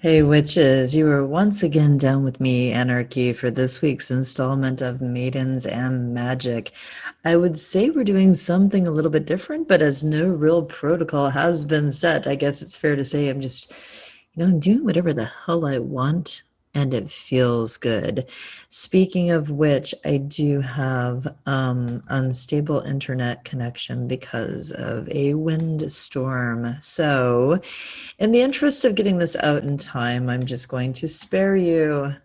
Hey, witches, you are once again down with me, Anarchy, for this week's installment of Maidens and Magic. I would say we're doing something a little bit different, but as no real protocol has been set, I guess it's fair to say I'm doing whatever the hell I want, and it feels good. Speaking of which, I do have unstable internet connection because of a windstorm. So, in the interest of getting this out in time, I'm just going to spare you.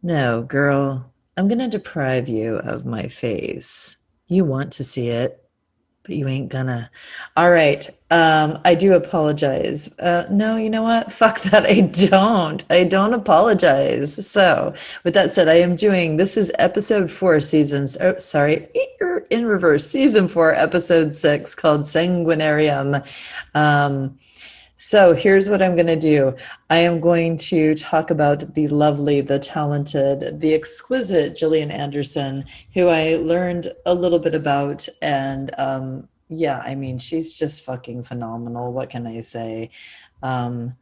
No, girl, I'm going to deprive you of my face. You want to see it, but you ain't gonna. All right. I do apologize. No, you know what? Fuck that. I don't. I don't apologize. So, with that said, I am doing this is episode 4, in reverse, season 4, episode 6, called Sanguinarium. So here's what I'm going to do. I am going to talk about the lovely, the talented, the exquisite Gillian Anderson, who I learned a little bit about. And yeah, I mean, she's just fucking phenomenal. What can I say? Um,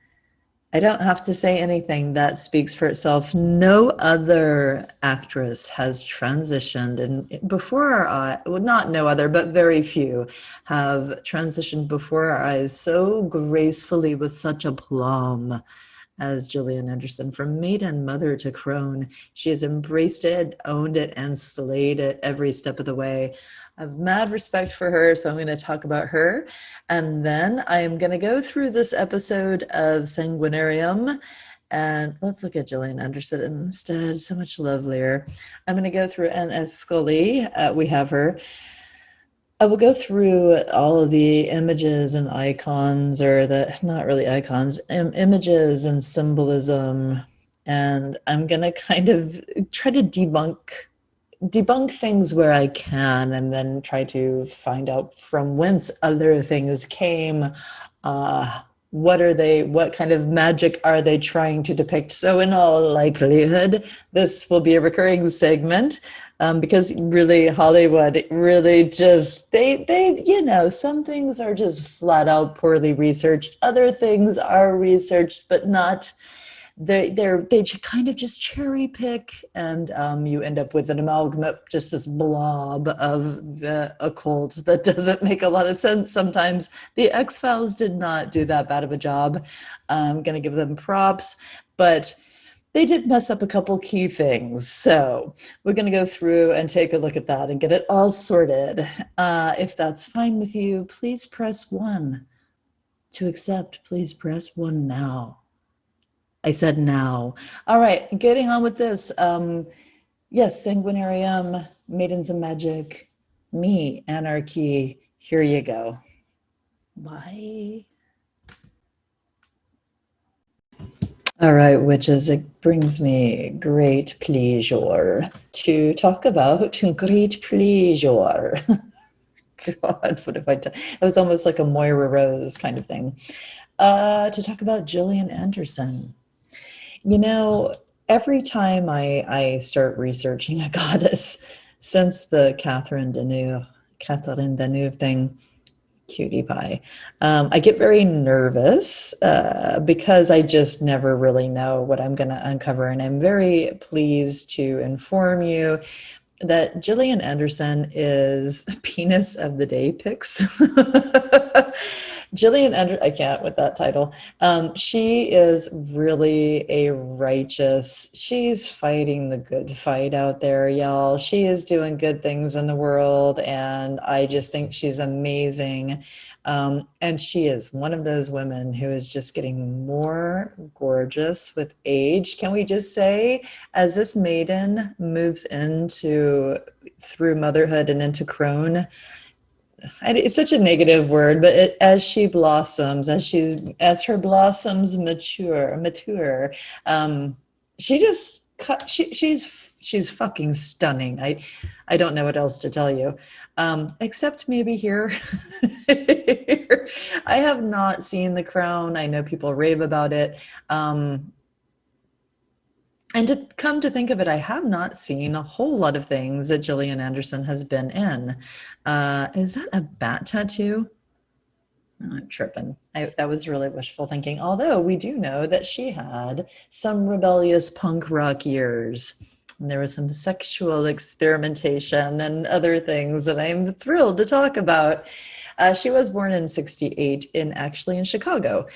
I don't have to say anything. That speaks for itself. No other actress has transitioned, and before our eye, well, not no other, but very few have transitioned before our eyes so gracefully with such aplomb as Gillian Anderson. From maiden mother to crone, she has embraced it, owned it, and slayed it every step of the way. I have mad respect for her, so I'm going to talk about her. And then I am going to go through this episode of Sanguinarium. And let's look at Gillian Anderson instead. So much lovelier. I'm going to go through N.S. Scully. We have her. I will go through all of the images and icons, or the not really icons, images and symbolism. And I'm going to kind of try to debunk things where I can, and then try to find out from whence other things came. What kind of magic are they trying to depict? So in all likelihood, this will be a recurring segment. Because really Hollywood really just some things are just flat out poorly researched, other things are researched but not. They kind of just cherry pick, and you end up with an amalgamate, just this blob of the occult that doesn't make a lot of sense. Sometimes the X-Files did not do that bad of a job. I'm gonna give them props, but they did mess up a couple key things. So we're going to go through and take a look at that and get it all sorted. If that's fine with you, please press 1 to accept. Please press 1 now. I said now. All right, getting on with this. Yes, Sanguinarium, Maidens and Magick, me, Anarchy. Here you go. Bye. All right, witches, it brings me great pleasure to talk about great pleasure. God, what have I done? It was almost like a Moira Rose kind of thing. To talk about Gillian Anderson. You know, every time I start researching a goddess, since the Catherine Deneuve thing, cutie pie. I get very nervous because I just never really know what I'm going to uncover. And I'm very pleased to inform you that Gillian Anderson is Penis of the Day Picks. Gillian Anderson, I can't with that title. She is really a righteous, she's fighting the good fight out there, y'all. She is doing good things in the world, and I just think she's amazing. And she is one of those women who is just getting more gorgeous with age. Can we just say, as this maiden moves into through motherhood and into crone, it's such a negative word, but as she blossoms, as her blossoms mature, she just she's fucking stunning. I don't know what else to tell you, except maybe here. I have not seen The Crown. I know people rave about it. And to come to think of it, I have not seen a whole lot of things that Gillian Anderson has been in. Is that a bat tattoo? I'm tripping. That was really wishful thinking. Although we do know that she had some rebellious punk rock years. And there was some sexual experimentation and other things that I'm thrilled to talk about. She was born in 68 in Chicago.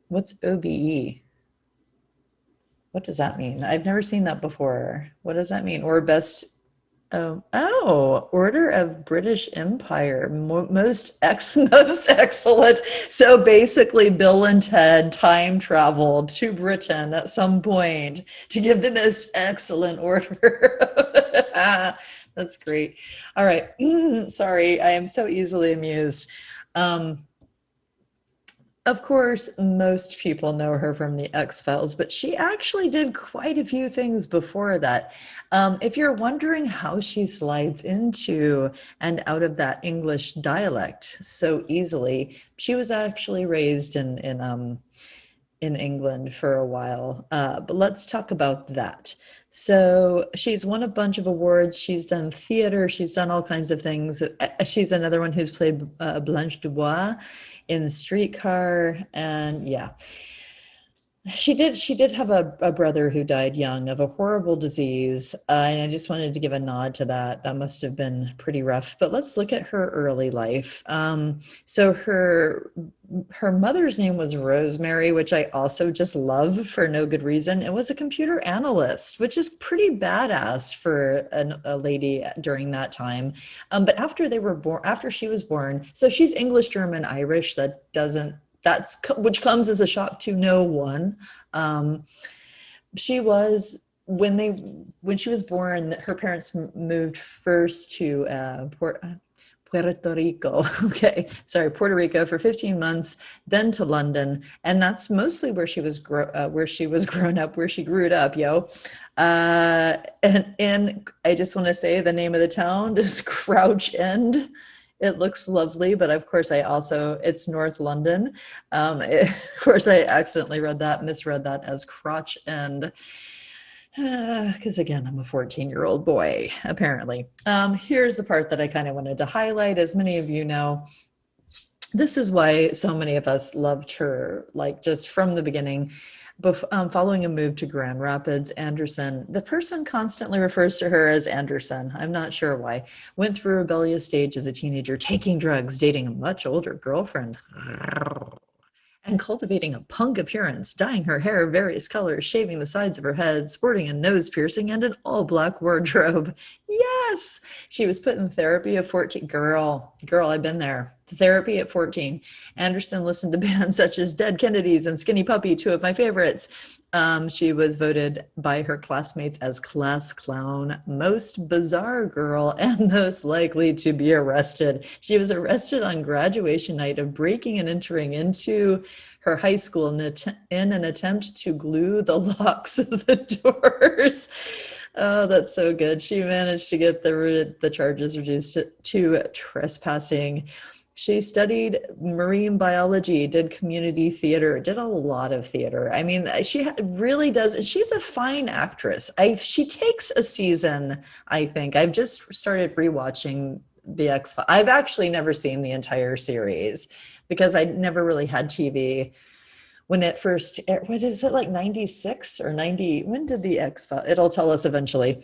What's OBE? What does that mean? I've never seen that before. What does that mean? Or best Order of British Empire, most excellent. So basically, Bill and Ted time traveled to Britain at some point to give the most excellent order. That's great. All right. Sorry, I am so easily amused. Of course, most people know her from the X-Files, but she actually did quite a few things before that. If you're wondering how she slides into and out of that English dialect so easily, she was actually raised in England for a while. But let's talk about that. So she's won a bunch of awards. She's done theater. She's done all kinds of things. She's another one who's played Blanche Dubois in The Streetcar. And yeah, she did have a brother who died young of a horrible disease. And I just wanted to give a nod to that. That must have been pretty rough. But let's look at her early life. So her mother's name was Rosemary, which I also just love for no good reason. It was a computer analyst, which is pretty badass for a lady during that time. But after she was born, so she's English, German, Irish. Which comes as a shock to no one. She was when she was born, her parents moved first to Puerto Rico. Okay, sorry, Puerto Rico for 15 months, then to London, and that's mostly where she was grown up, where she grew up, yo. And I just want to say the name of the town is Crouch End. It looks lovely, but of course it's North London. Of course I accidentally misread that as Crotch End. Because again, I'm a 14-year-old boy, apparently. Here's the part that I kind of wanted to highlight. As many of you know, this is why so many of us loved her, like just from the beginning. Following a move to Grand Rapids, Anderson, the person constantly refers to her as Anderson. I'm not sure why. Went through a rebellious stage as a teenager, taking drugs, dating a much older girlfriend, and cultivating a punk appearance, dyeing her hair various colors, shaving the sides of her head, sporting a nose piercing, and an all-black wardrobe. Yes! She was put in therapy at 14. Girl, I've been there. Therapy at 14. Anderson listened to bands such as Dead Kennedys and Skinny Puppy, two of my favorites. She was voted by her classmates as class clown, most bizarre girl, and most likely to be arrested. She was arrested on graduation night of breaking and entering into her high school in an attempt to glue the locks of the doors. Oh, that's so good. She managed to get the charges reduced to trespassing. She studied marine biology, did community theater, did a lot of theater. I mean, she really does. She's a fine actress. She takes a season, I think. I've just started rewatching the X-Files. I've actually never seen the entire series because I never really had TV when it first aired. What is it, like 96 or 90? When did the X-Files? It'll tell us eventually.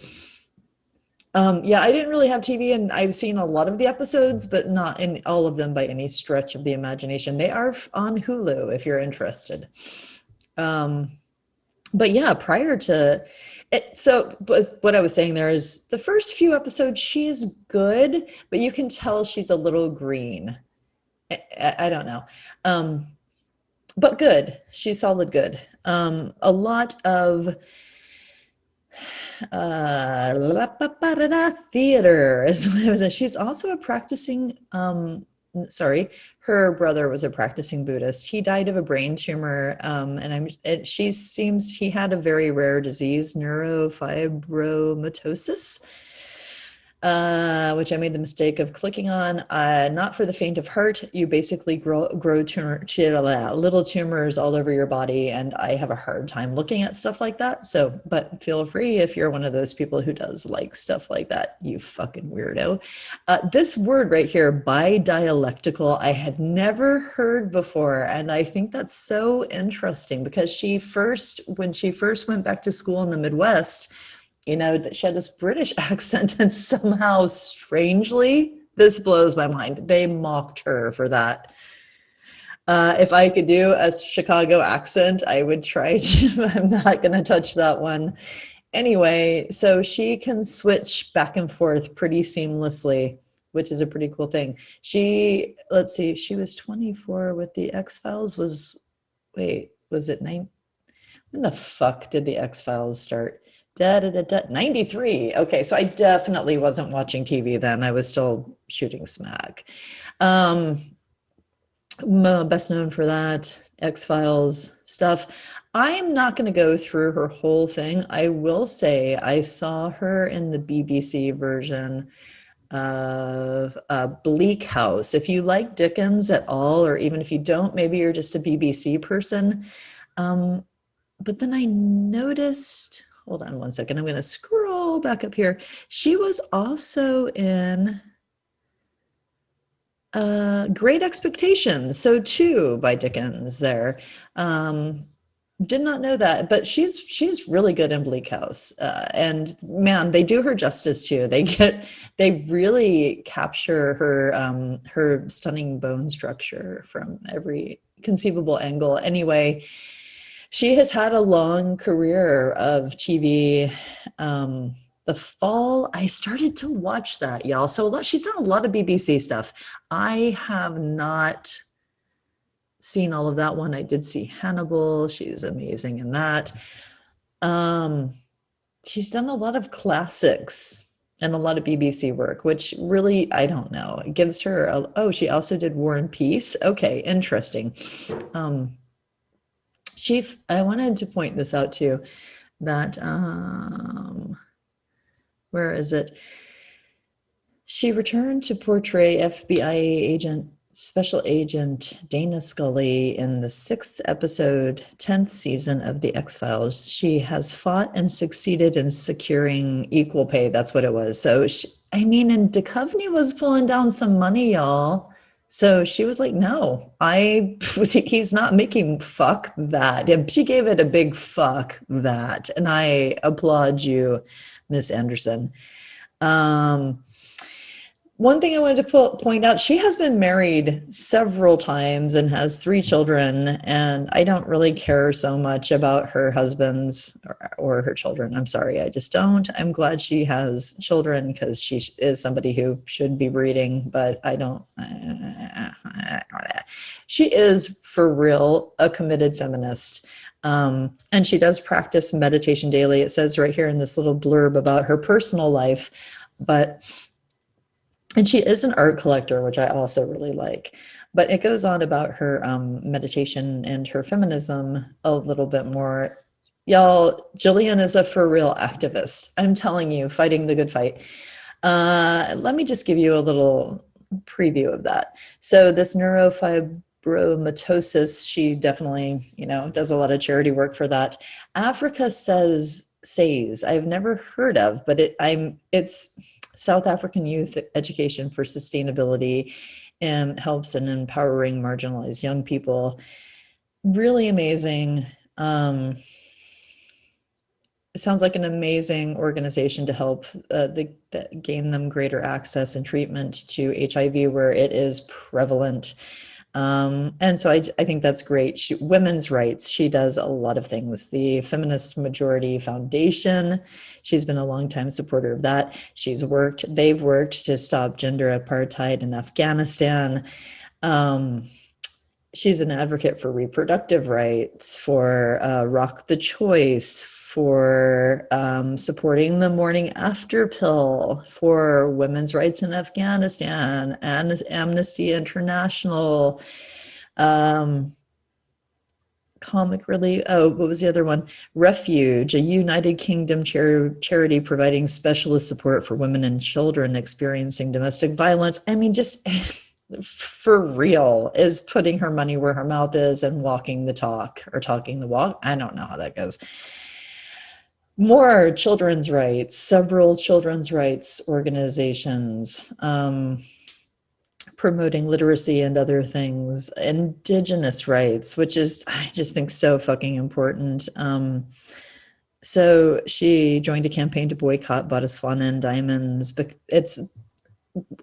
Yeah, I didn't really have TV, and I've seen a lot of the episodes, but not in all of them by any stretch of the imagination. They are on Hulu if you're interested. But yeah, prior to it, so what I was saying there is the first few episodes, she's good, but you can tell she's a little green. I don't know. But good. She's solid good. A lot of theater is what I was. She's also a practicing. Her brother was a practicing Buddhist. He died of a brain tumor, she seems he had a very rare disease, neurofibromatosis. which I made the mistake of clicking on. Not for the faint of heart. You basically grow little tumors all over your body, and I have a hard time looking at stuff like that. So, but feel free if you're one of those people who does like stuff like that, you fucking weirdo. This word right here, bidialectical, I had never heard before, and I think that's so interesting because when she first went back to school in the Midwest, you know, she had this British accent, and somehow, strangely, this blows my mind, they mocked her for that. If I could do a Chicago accent, I would try to. I'm not going to touch that one. Anyway, so she can switch back and forth pretty seamlessly, which is a pretty cool thing. Let's see, she was 24 with the X-Files. Was it 9? When the fuck did the X-Files start? 93. Okay, so I definitely wasn't watching TV then. I was still shooting smack. Best known for that, X-Files stuff. I am not going to go through her whole thing. I will say I saw her in the BBC version of Bleak House. If you like Dickens at all, or even if you don't, maybe you're just a BBC person. But then I noticed, hold on one second, I'm going to scroll back up here. She was also in Great Expectations, so too, by Dickens there. Did not know that, but she's really good in Bleak House. And man, they do her justice too. They really capture her stunning bone structure from every conceivable angle. Anyway, she has had a long career of TV. The Fall, I started to watch that, y'all. So she's done a lot of BBC stuff. I have not seen all of that one. I did see Hannibal. She's amazing in that. She's done a lot of classics and a lot of BBC work, which really, I don't know. It gives her she also did War and Peace. Okay, interesting. I wanted to point this out too, that where is it? She returned to portray FBI Special Agent Dana Scully in the 6th episode, 10th season of The X-Files. She has fought and succeeded in securing equal pay. That's what it was. So, and Duchovny was pulling down some money, y'all. So she was like, no, he's not making fuck that. And she gave it a big fuck that. And I applaud you, Miss Anderson. One thing I wanted to point out, she has been married several times and has 3 children, and I don't really care so much about her husbands or her children. I'm sorry, I just don't. I'm glad she has children because she is somebody who should be breeding, but I don't. She is, for real, a committed feminist. And she does practice meditation daily. It says right here in this little blurb about her personal life, and she is an art collector, which I also really like. But it goes on about her meditation and her feminism a little bit more. Y'all, Gillian is a for real activist. I'm telling you, fighting the good fight. Let me just give you a little preview of that. So this neurofibromatosis, she definitely, does a lot of charity work for that. Africa says I've never heard of, but it's South African Youth Education for Sustainability, and helps in empowering marginalized young people. Really amazing. It sounds like an amazing organization to help gain them greater access and treatment to HIV where it is prevalent. And so I think that's great. Women's rights, she does a lot of things. The Feminist Majority Foundation, she's been a longtime supporter of that. They've worked to stop gender apartheid in Afghanistan. She's an advocate for reproductive rights, for Rock the Choice, for supporting the morning after pill, for women's rights in Afghanistan, and Amnesty International. comic relief. Oh, what was the other one? Refuge, a United Kingdom charity providing specialist support for women and children experiencing domestic violence. I mean, just for real, is putting her money where her mouth is and walking the talk, or talking the walk. I don't know how that goes. More children's rights, several children's rights organizations, promoting literacy and other things, indigenous rights, which is, I just think, so fucking important. So she joined a campaign to boycott Botswana diamonds, but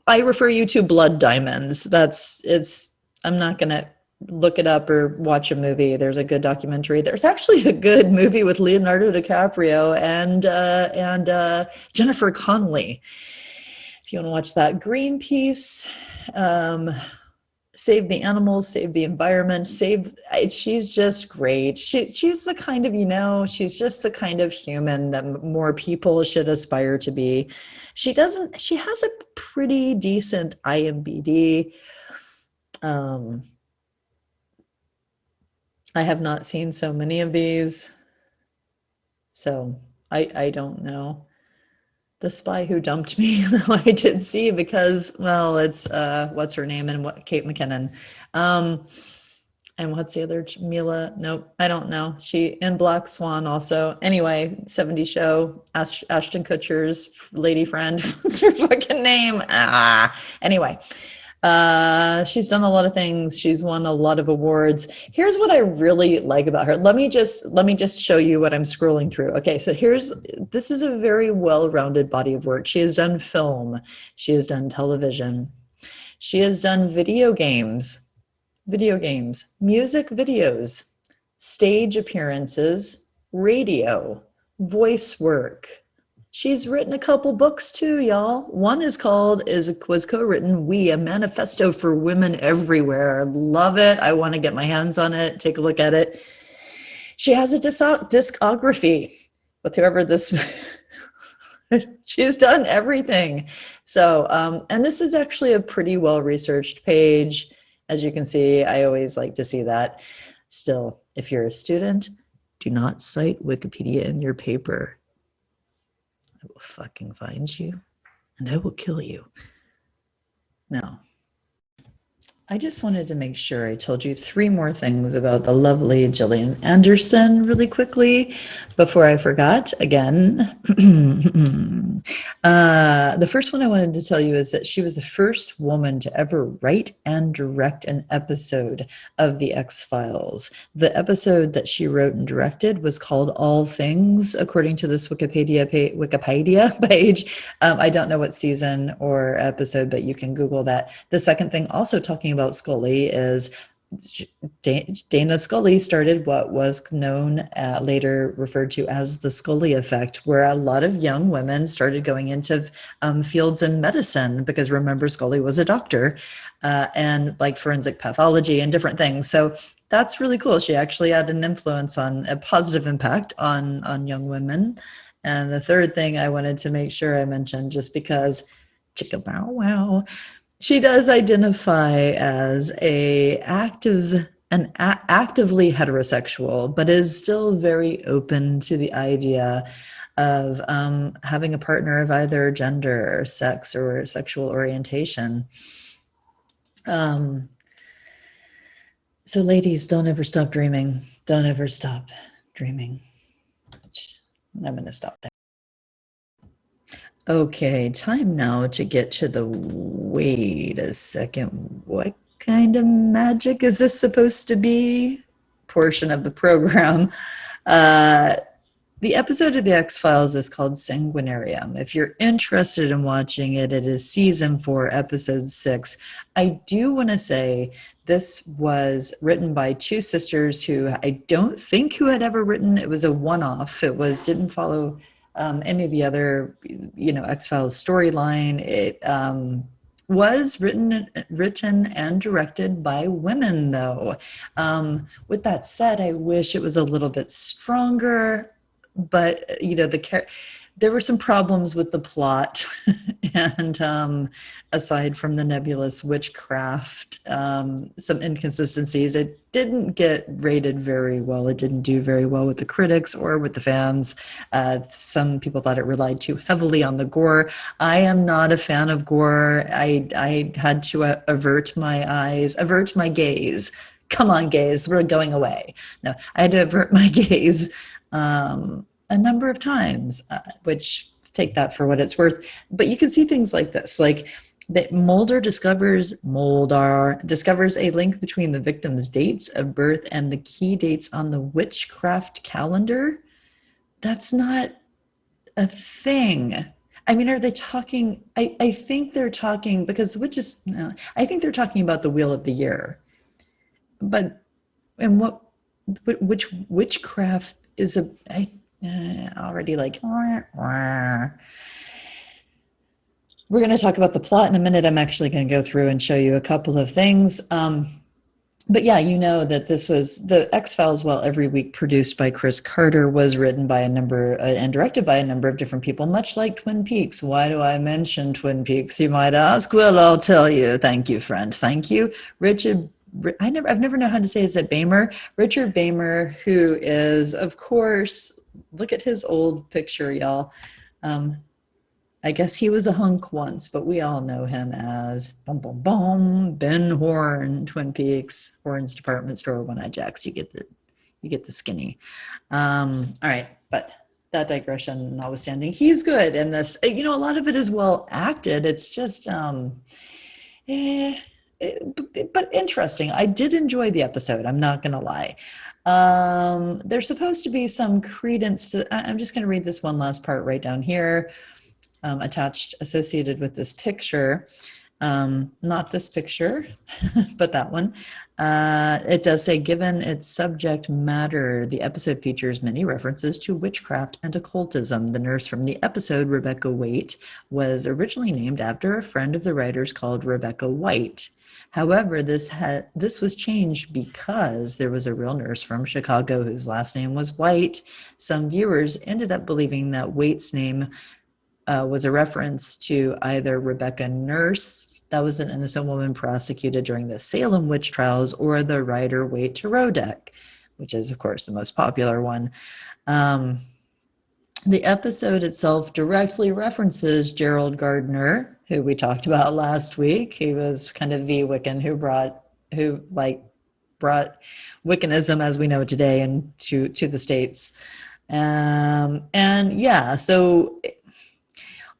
I refer you to blood diamonds. I'm not gonna look it up or watch a movie. There's a good documentary. There's actually a good movie with Leonardo DiCaprio and Jennifer Connelly, if you want to watch that. Greenpeace, save the animals, save the environment, she's just great. She's the kind of, she's just the kind of human that more people should aspire to be. She has a pretty decent IMDb. I have not seen so many of these, so I don't know. The Spy Who Dumped Me, though, I did see, because, well, it's what's her name, and Kate McKinnon, and what's the other, Mila? Nope, I don't know. She in Black Swan also. Anyway, 70 Show, Ashton Kutcher's lady friend. What's her fucking name? Anyway. She's done a lot of things. She's won a lot of awards. Here's what I really like about her. Let me just show you what I'm scrolling through. Okay, so this is a very well-rounded body of work. She has done film. She has done television. She has done video games, music videos, stage appearances, radio, voice work. She's written a couple books too, y'all. One was co-written, We, a Manifesto for Women Everywhere. Love it. I want to get my hands on it, take a look at it. She has a discography with whoever this, she's done everything. So, and this is actually a pretty well-researched page. As you can see, I always like to see that. Still, if you're a student, do not cite Wikipedia in your paper. I will fucking find you and I will kill you. Now, I just wanted to make sure I told you 3 more things about the lovely Gillian Anderson really quickly before I forgot again. The first one I wanted to tell you is that she was the first woman to ever write and direct an episode of The X-Files. The episode that she wrote and directed was called All Things, according to this Wikipedia page. I don't know what season or episode, but you can Google that. The second thing, also talking about Scully, is Dana Scully started what was known, later referred to as the Scully effect, where a lot of young women started going into fields in medicine, because remember, Scully was a doctor, and like forensic pathology and different things. So that's really cool. She actually had an influence, on a positive impact on young women. And the third thing I wanted to make sure I mentioned, just because, chicka bow wow, she does identify as actively heterosexual, but is still very open to the idea of having a partner of either gender or sex or sexual orientation. So ladies, don't ever stop dreaming. Don't ever stop dreaming. I'm going to stop there. Okay, time now to get to the, wait a second, what kind of magic is this supposed to be? Portion of the program. The episode of The X-Files is called Sanguinarium. If you're interested in watching it, it is season 4, episode 6. I do want to say this was written by 2 sisters who I don't think who had ever written. It was a one-off. Didn't follow any of the other, X-Files storyline. It was written and directed by women, though. With that said, I wish it was a little bit stronger. But there were some problems with the plot, and aside from the nebulous witchcraft, some inconsistencies. It didn't get rated very well. It didn't do very well with the critics or with the fans. Some people thought it relied too heavily on the gore. I am not a fan of gore. I had to avert my gaze. Come on, gaze, we're going away. No, I had to avert my gaze a number of times, which take that for what it's worth. But you can see things like this, like that Mulder discovers a link between the victim's dates of birth and the key dates on the witchcraft calendar. That's not a thing. I mean, are they talking? I think they're talking, because witches, no, I think they're talking about the wheel of the year. But which witchcraft is already like, we're going to talk about the plot in a minute. I'm actually going to go through and show you a couple of things. But yeah, you know that this was the X-Files, while every week produced by Chris Carter, was written by a number and directed by a number of different people, much like Twin Peaks. Why do I mention Twin Peaks, you might ask? Well, I'll tell you. Thank you, friend. Thank you. I've never known how to say, is it Bamer? Richard Bamer, who is, of course, look at his old picture, y'all. I guess he was a hunk once, but we all know him as Ben Horn, Twin Peaks, Horn's Department Store, One-Eyed Jacks. You get the skinny. All right, but that digression notwithstanding, he's good in this. A lot of it is well acted. It's just but interesting. I did enjoy the episode. I'm not going to lie. There's supposed to be some credence to, I'm just going to read this one last part right down here, associated with this picture. Not this picture, but that one. It does say, given its subject matter, the episode features many references to witchcraft and occultism. The nurse from the episode, Rebecca Waite, was originally named after a friend of the writers called Rebecca White. However, this was changed because there was a real nurse from Chicago whose last name was White. Some viewers ended up believing that Waite's name was a reference to either Rebecca Nurse, that was an innocent woman prosecuted during the Salem witch trials, or the writer Waite Terodek, which is, of course, the most popular one. The episode itself directly references Gerald Gardner, who we talked about last week. He was kind of the Wiccan who brought Wiccanism as we know it today to the States. And yeah, so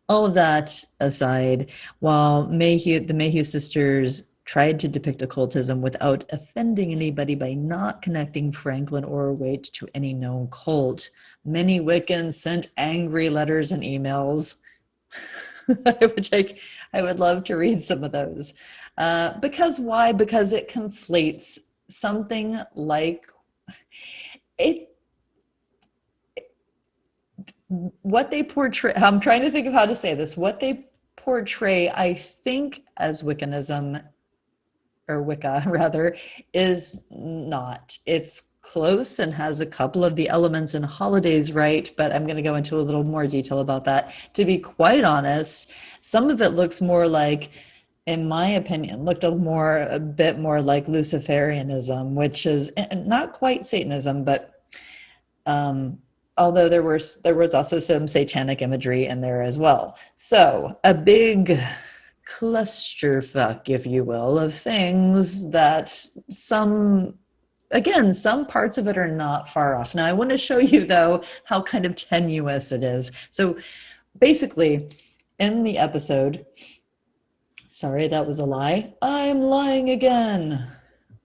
all of that aside, while the Mayhew sisters tried to depict occultism without offending anybody by not connecting Franklin or Waite to any known cult, many Wiccans sent angry letters and emails, which I would love to read some of those. Because why? Because it conflates something like it. What they portray, I'm trying to think of how to say this, what they portray, I think, as Wiccanism, or Wicca rather, is not. It's close and has a couple of the elements and holidays right, but I'm going to go into a little more detail about that. To be quite honest, some of it looks more like, in my opinion, a bit more like Luciferianism, which is not quite Satanism, but although there was also some satanic imagery in there as well. So a big clusterfuck, if you will, of things that some parts of it are not far off. Now, I want to show you, though, how kind of tenuous it is. So basically, in the episode, sorry, that was a lie. I'm lying again.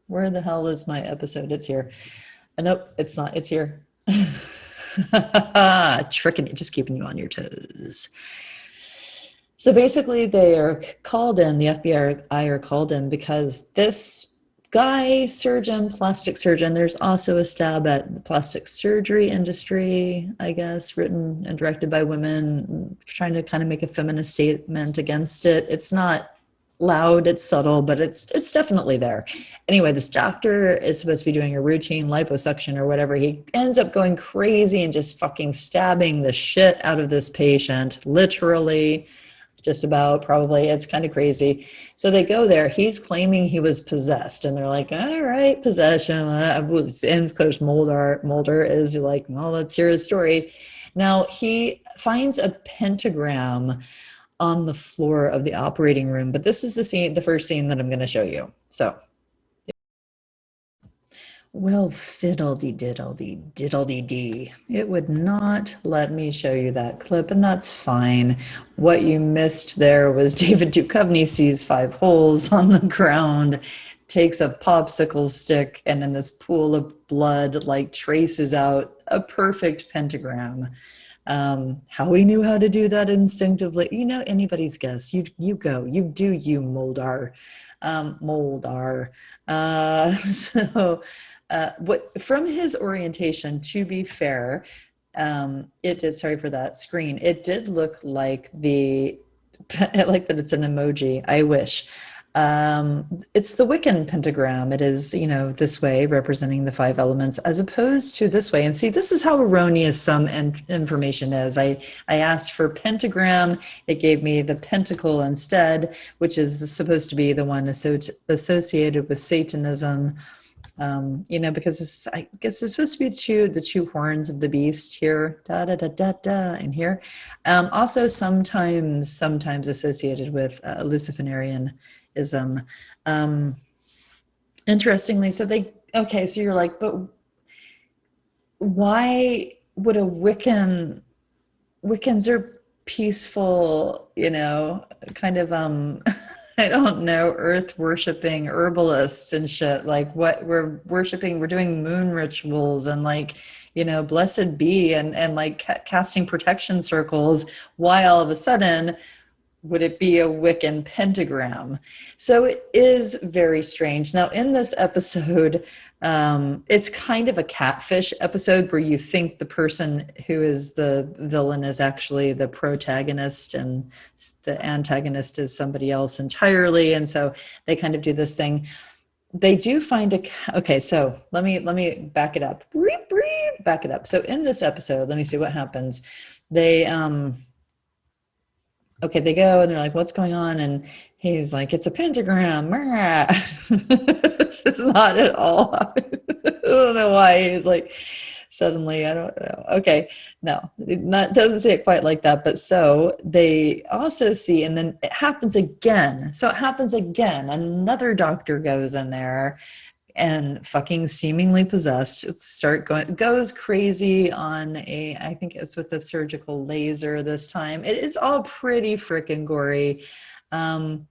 Where the hell is my episode? It's here. Nope, it's not. It's here. Tricking you, just keeping you on your toes. So basically, they are called in, the FBI are called in because this guy, plastic surgeon, there's also a stab at the plastic surgery industry, I guess, written and directed by women, trying to kind of make a feminist statement against it. It's not loud, it's subtle, but it's definitely there. Anyway, this doctor is supposed to be doing a routine liposuction or whatever. He ends up going crazy and just fucking stabbing the shit out of this patient, literally, just about, probably. It's kind of crazy. So they go there. He's claiming he was possessed, and they're like, all right, possession. And of course, Mulder is like, well, let's hear his story. Now, he finds a pentagram on the floor of the operating room, but this is the first scene that I'm going to show you. So, well, fiddle-dee-diddle-dee-diddle-dee-dee. It would not let me show you that clip, and that's fine. What you missed there was David Duchovny sees 5 holes on the ground, takes a popsicle stick, and in this pool of blood, like, traces out a perfect pentagram. How he knew how to do that instinctively, anybody's guess. You go, you do you, Moldar. Moldar. What from his orientation, to be fair, it did, sorry for that screen, it did look like I like that it's an emoji. I wish. It's the Wiccan pentagram. It is, this way, representing the 5 elements, as opposed to this way. And see, this is how erroneous some information is. I asked for pentagram. It gave me the pentacle instead, which is supposed to be the one associated with Satanism. Because I guess it's supposed to be the 2 horns of the beast here, in here. Also sometimes associated with Luciferianism. Interestingly, so you're like, but why would Wiccans are peaceful, kind of I don't know, earth worshiping herbalists and shit. Like, what we're worshiping, we're doing moon rituals and blessed be and like casting protection circles. Why all of a sudden would it be a Wiccan pentagram? So it is very strange. Now, in this episode, it's kind of a catfish episode where you think the person who is the villain is actually the protagonist and the antagonist is somebody else entirely. And so they kind of do this thing. They do find okay, so let me back it up. Back it up. So in this episode, let me see what happens. They they go and they're like, what's going on? And he's like, it's a pentagram. It's not at all. I don't know why he's like, suddenly, I don't know. Okay, no, doesn't say it quite like that. But so they also see, and then it happens again. So it happens again. Another doctor goes in there and fucking seemingly possessed, goes crazy on I think it's with a surgical laser this time. It is all pretty freaking gory. And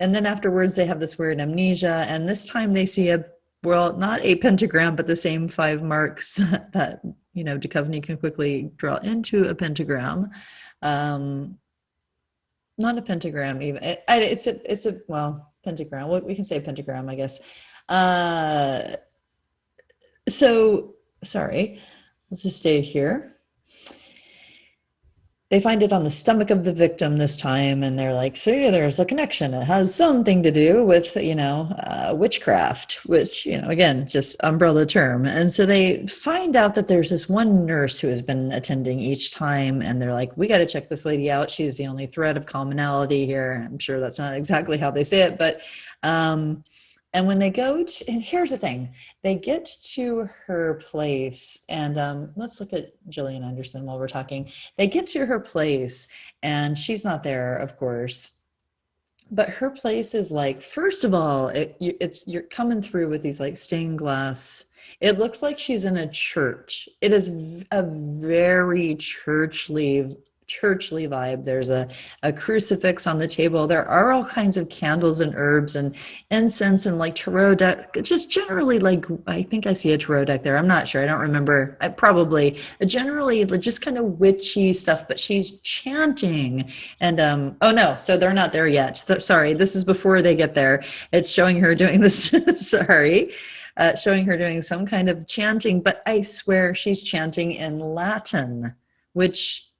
then afterwards they have this weird amnesia, and this time they see not a pentagram, but the same 5 marks that Duchovny can quickly draw into a pentagram. Not a pentagram even. It's a pentagram. We can say pentagram, I guess. So sorry, let's just stay here. They find it on the stomach of the victim this time, and they're like, see, there's a connection. It has something to do with, witchcraft, which, again, just umbrella term. And so they find out that there's this one nurse who has been attending each time, and they're like, we got to check this lady out. She's the only thread of commonality here. I'm sure that's not exactly how they say it, but and when they go to, and here's the thing, they get to her place, and let's look at Gillian Anderson while we're talking. They get to her place, and she's not there, of course. But her place is like, first of all, you're coming through with these like stained glass. It looks like she's in a church. It is a very churchly vibe. There's a crucifix on the table. There are all kinds of candles and herbs and incense and like tarot deck, just generally, like, I think I see a tarot deck there. I'm not sure. I don't remember. Probably generally just kind of witchy stuff, but she's chanting and oh no, so they're not there yet. Sorry, this is before they get there. It's showing her doing this. Sorry. Showing her doing some kind of chanting, but I swear she's chanting in Latin, which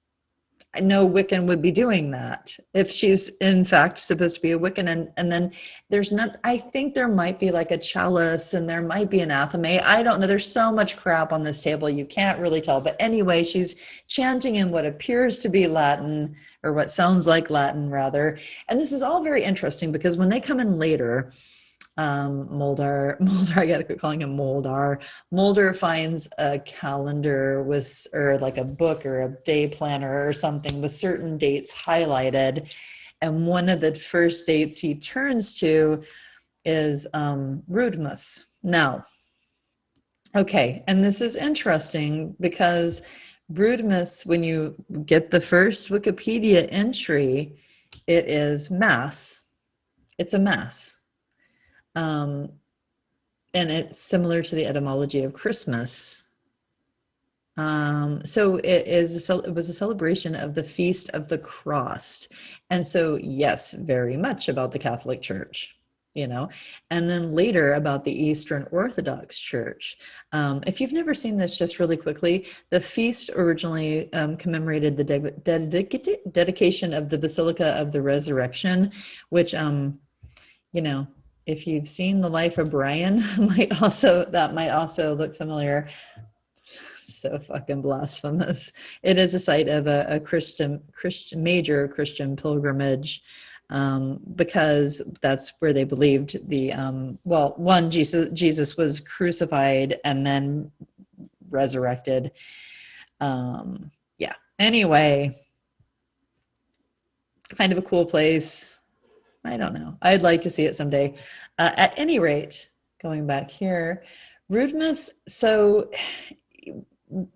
no Wiccan would be doing that if she's in fact supposed to be a Wiccan. And then there's not, I think there might be like a chalice and there might be an athame. I don't know. There's so much crap on this table. You can't really tell. But anyway, she's chanting in what appears to be Latin, or what sounds like Latin rather. And this is all very interesting because when they come in later, Mulder, I gotta quit calling him Mulder. Mulder finds a calendar with, or like a book or a day planner or something with certain dates highlighted. And one of the first dates he turns to is Rudmus. Now, okay, and this is interesting because Rudmus, when you get the first Wikipedia entry, it is mass. It's a mass. And it's similar to the etymology of Christmas. So it was a celebration of the Feast of the Cross. And so, yes, very much about the Catholic Church, you know, and then later about the Eastern Orthodox Church. If you've never seen this, just really quickly, the feast originally commemorated the dedication of the Basilica of the Resurrection, which, you know, if you've seen The Life of Brian, that might also look familiar. So fucking blasphemous. It is a site of a major Christian pilgrimage, because that's where they believed Jesus was crucified and then resurrected. Yeah. Anyway, kind of a cool place. I don't know. I'd like to see it someday. At any rate, going back here, Rudmus, so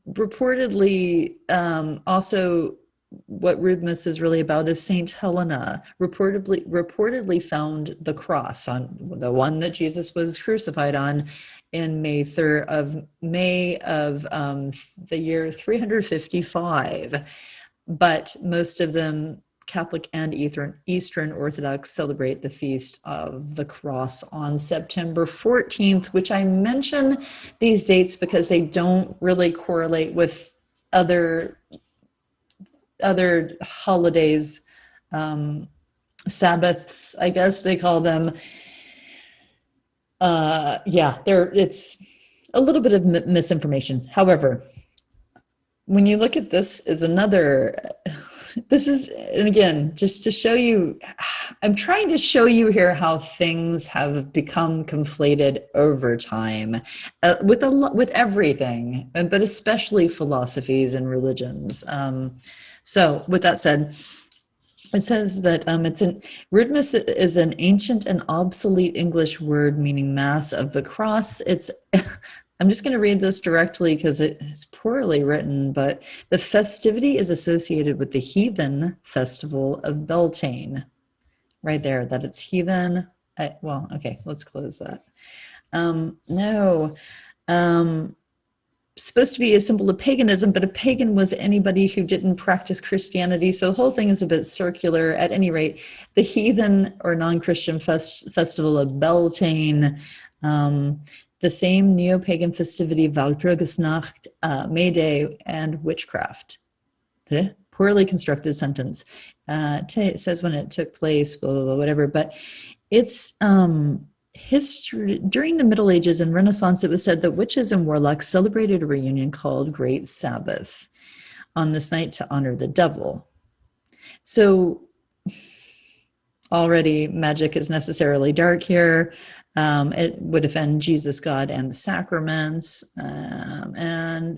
reportedly, also what Rudmus is really about is Saint Helena reportedly found the cross, on the one that Jesus was crucified on, in May of the year 355. But most of them, Catholic and Eastern Orthodox, celebrate the Feast of the Cross on September 14th, which I mention these dates because they don't really correlate with other holidays, Sabbaths, I guess they call them. It's a little bit of misinformation. However, when you look at this as this is, and again, just to show you, I'm trying to show you here how things have become conflated over time, with everything, but especially philosophies and religions. So with that said, it says that Rudmus is an ancient and obsolete English word meaning mass of the cross. It's I'm just going to read this directly because it's poorly written, but the festivity is associated with the heathen festival of Beltane. Right there, that it's heathen. Okay, let's close that. Supposed to be a symbol of paganism, but a pagan was anybody who didn't practice Christianity. So the whole thing is a bit circular. At any rate, the heathen or non-Christian festival of Beltane, the same neo-pagan festivity, Walpurgisnacht, May Day, and witchcraft. Poorly constructed sentence. It says when it took place, blah, blah, blah, whatever. But it's history. During the Middle Ages and Renaissance, it was said that witches and warlocks celebrated a reunion called Great Sabbath on this night to honor the devil. So already magic is necessarily dark here. It would offend Jesus, God, and the sacraments, I don't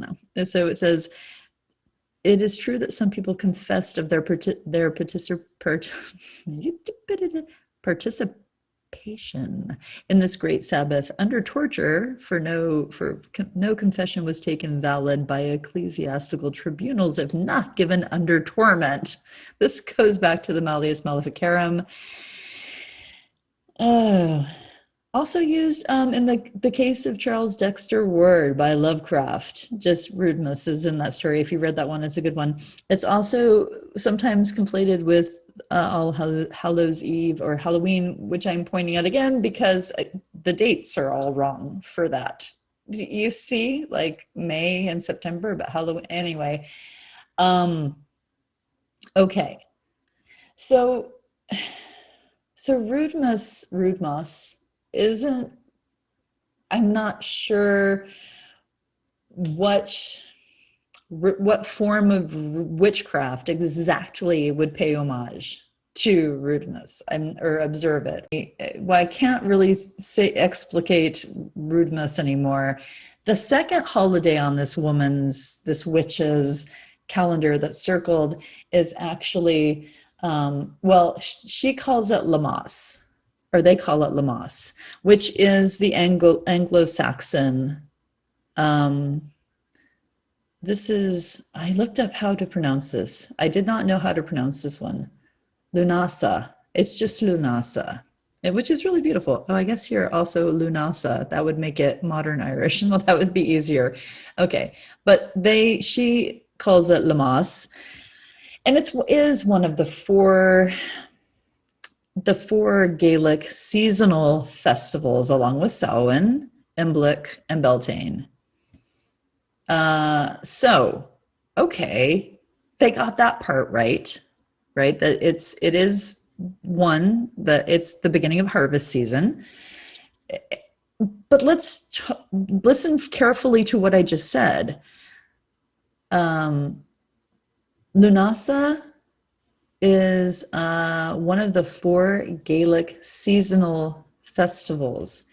know. And so it says, it is true that some people confessed of their participation in this great Sabbath under torture, for no confession was taken valid by ecclesiastical tribunals if not given under torment. This goes back to the Malleus Maleficarum. Also used in the case of Charles Dexter Ward by Lovecraft. Just Rudmus is in that story. If you read that one, it's a good one. It's also sometimes conflated with All Hallows Eve or Halloween, which I'm pointing out again because the dates are all wrong for that. You see, like May and September, but Halloween anyway. Okay. So Rudmas isn't, I'm not sure what form of witchcraft exactly would pay homage to rudeness or observe it. Well, I can't really explicate rudeness anymore. The second holiday on this witch's calendar that's circled is actually, well, she calls it Lammas, or they call it Lammas, which is the Anglo-Saxon. This is, I looked up how to pronounce this. I did not know how to pronounce this one. Lunasa. It's just Lunasa, which is really beautiful. Oh, I guess here also Lunasa. That would make it modern Irish. Well, that would be easier. Okay, but she calls it Lammas, and it is one of the four Gaelic seasonal festivals, along with Samhain, Embark, and Beltane. So, okay, they got that part right? That it is one, that it's the beginning of harvest season. But let's listen carefully to what I just said. Lunasa is one of the four Gaelic seasonal festivals.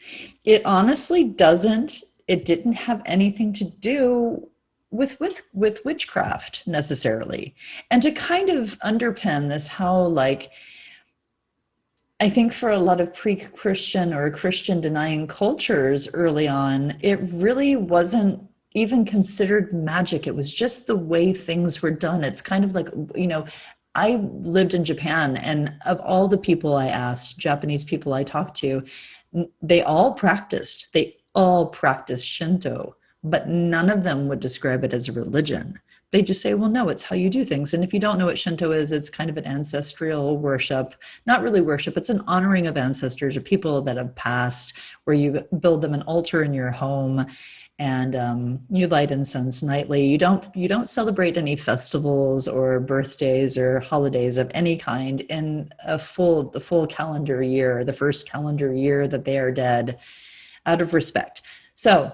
It honestly didn't have anything to do with witchcraft necessarily. And to kind of underpin this, how, like, I think for a lot of pre-Christian or Christian denying cultures early on, it really wasn't even considered magic. It was just the way things were done. It's kind of like, I lived in Japan, and of all the people I asked, Japanese people I talked to, they all practiced Shinto, but none of them would describe it as a religion. They just say, well, no, it's how you do things. And if you don't know what Shinto is, it's kind of an ancestral worship, not really worship. It's an honoring of ancestors or people that have passed, where you build them an altar in your home, and you light incense nightly. You don't celebrate any festivals or birthdays or holidays of any kind in the full calendar year, the first calendar year that they are dead, out of respect. So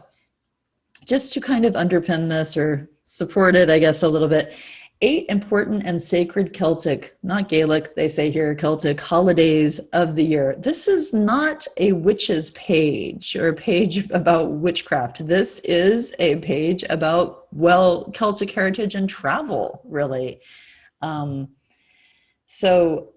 just to kind of underpin this or support it, I guess, a little bit, 8 important and sacred Celtic, not Gaelic, they say here, Celtic holidays of the year. This is not a witch's page or a page about witchcraft. This is a page about, well, Celtic heritage and travel, really. So,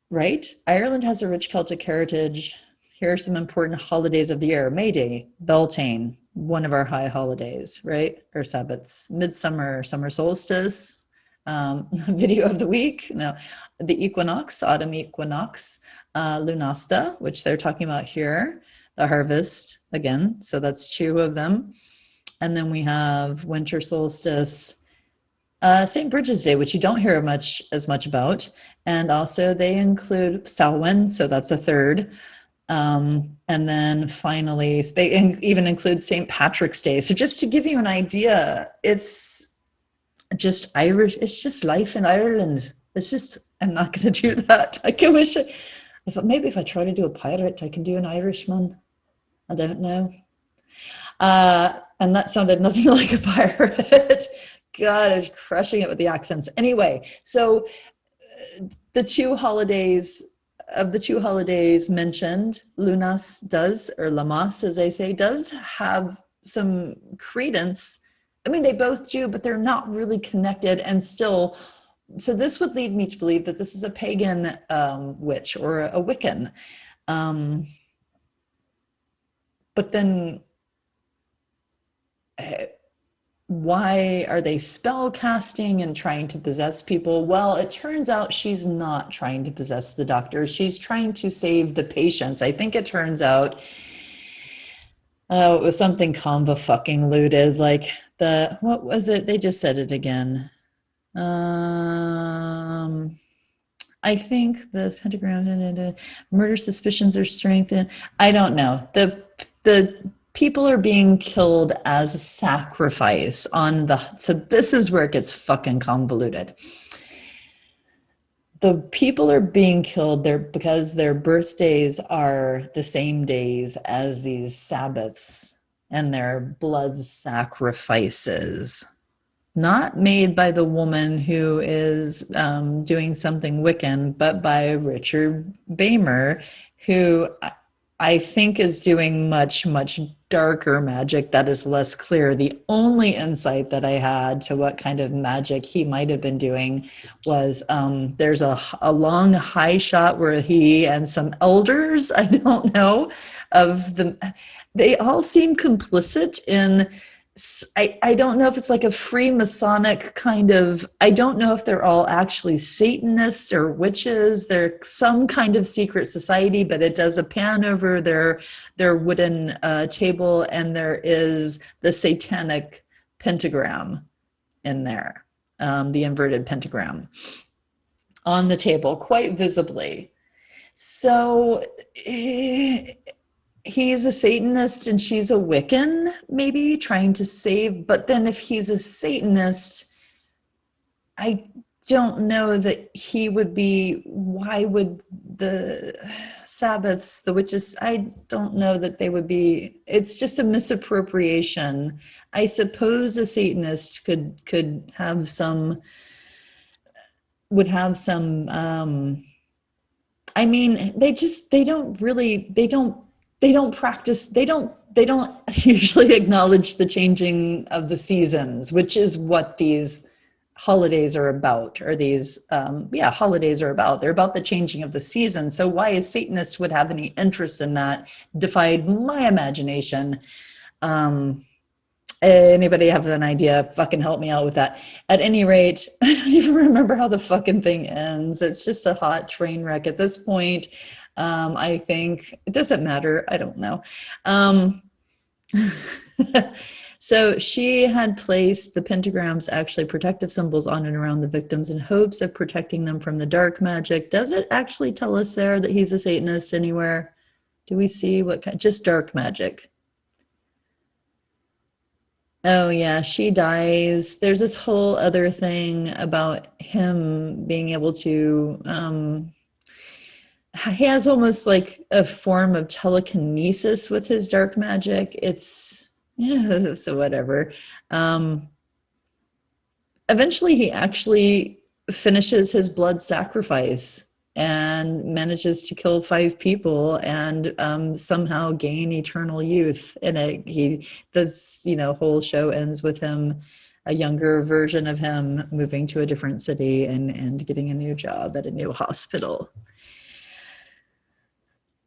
right, Ireland has a rich Celtic heritage. Here are some important holidays of the year. May Day, Beltane, one of our high holidays, right? Or Sabbats, Midsummer, summer solstice, video of the week. No, the equinox, autumn equinox, Lunasta, which they're talking about here, the harvest again. So that's 2 of them. And then we have winter solstice, St. Bridget's Day, which you don't hear as much about. And also they include Samhain, so that's a 3rd. And then finally, they even include St. Patrick's Day. So just to give you an idea, it's just Irish. It's just life in Ireland. It's just, I'm not going to do that. I can wish, maybe if I try to do a pirate, I can do an Irishman. I don't know. And that sounded nothing like a pirate. God, I'm crushing it with the accents. Anyway, so the 2 holidays mentioned, Lunas does, or Lammas as they say, does have some credence. I mean, they both do, but they're not really connected. And still, so this would lead me to believe that this is a pagan witch or a Wiccan. But then why are they spell casting and trying to possess people? Well, it turns out she's not trying to possess the doctor. She's trying to save the patients. I think it turns out it was something conva-fucking-looted, like what was it? They just said it again. I think the pentagram, murder suspicions are strengthened. I don't know. The people are being killed as a sacrifice on the, so this is where it gets fucking convoluted. The people are being killed there because their birthdays are the same days as these Sabbaths and their blood sacrifices. Not made by the woman who is doing something Wiccan, but by Richard Bamer, who I think is doing much, much darker magic that is less clear. The only insight that I had to what kind of magic he might have been doing was there's a long high shot where he and some elders, I don't know, of the, they all seem complicit in, I don't know if it's like a Freemasonic kind of, I don't know if they're all actually Satanists or witches. They're some kind of secret society, but it does a pan over their wooden table, and there is the satanic pentagram in there, the inverted pentagram on the table quite visibly. So he's a Satanist and she's a Wiccan, maybe trying to save. But then if he's a Satanist, I don't know that he would be, why would the Sabbaths, the witches, I don't know that they would be, it's just a misappropriation. I suppose a Satanist could have some, would have some, I mean, they don't practice, they don't usually acknowledge the changing of the seasons, which is what these holidays are about, or these holidays are about. They're about the changing of the season. So why a Satanist would have any interest in that defied my imagination. Anybody have an idea? Fucking help me out with that. At any rate, I don't even remember how the fucking thing ends. It's just a hot train wreck at this point. I think it doesn't matter. I don't know. So she had placed the pentagrams, actually protective symbols, on and around the victims in hopes of protecting them from the dark magic. Does it actually tell us there that he's a Satanist anywhere? Do we see what kind? Just dark magic. Oh yeah, she dies. There's this whole other thing about him being able to, he has almost like a form of telekinesis with his dark magic. It's, yeah, so whatever. Eventually he actually finishes his blood sacrifice and manages to kill 5 people and somehow gain eternal youth. And this whole show ends with him, a younger version of him, moving to a different city and getting a new job at a new hospital.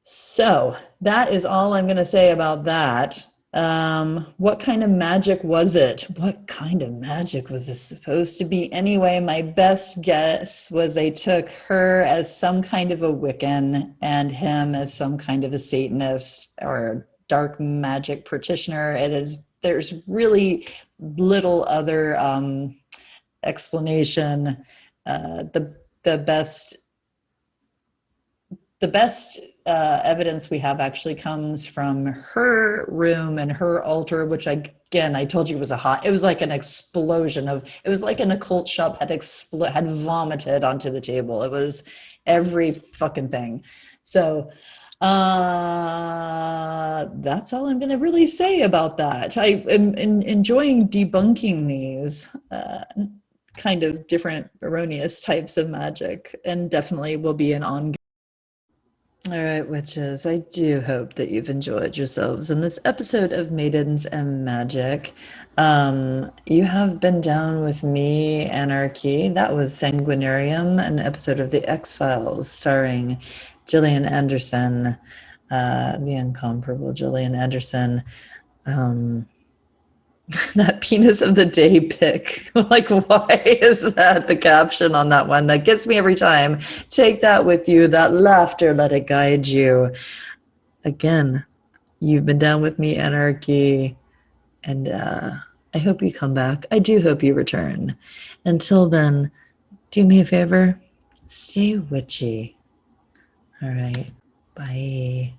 So that is all I'm going to say about that. What kind of magic was it? What kind of magic was this supposed to be anyway? My best guess was they took her as some kind of a Wiccan and him as some kind of a Satanist or dark magic practitioner. There's really little other explanation. The best evidence we have actually comes from her room and her altar, which I told you was it was like an explosion of, it was like an occult shop had vomited onto the table. It was every fucking thing. So that's all I'm going to really say about that. I am enjoying debunking these kind of different erroneous types of magic, and definitely will be an ongoing. All right, witches, I do hope that you've enjoyed yourselves in this episode of Maidens and Magick. You have been down with me, Anarchy. That was Sanguinarium, an episode of The X-Files starring Gillian Anderson, the incomparable Gillian Anderson. That penis of the day pic. Like, why is that the caption on that one? That gets me every time. Take that with you. That laughter, let it guide you. Again, you've been down with me, Anarchy. And I hope you come back. I do hope you return. Until then, do me a favor. Stay witchy. All right. Bye.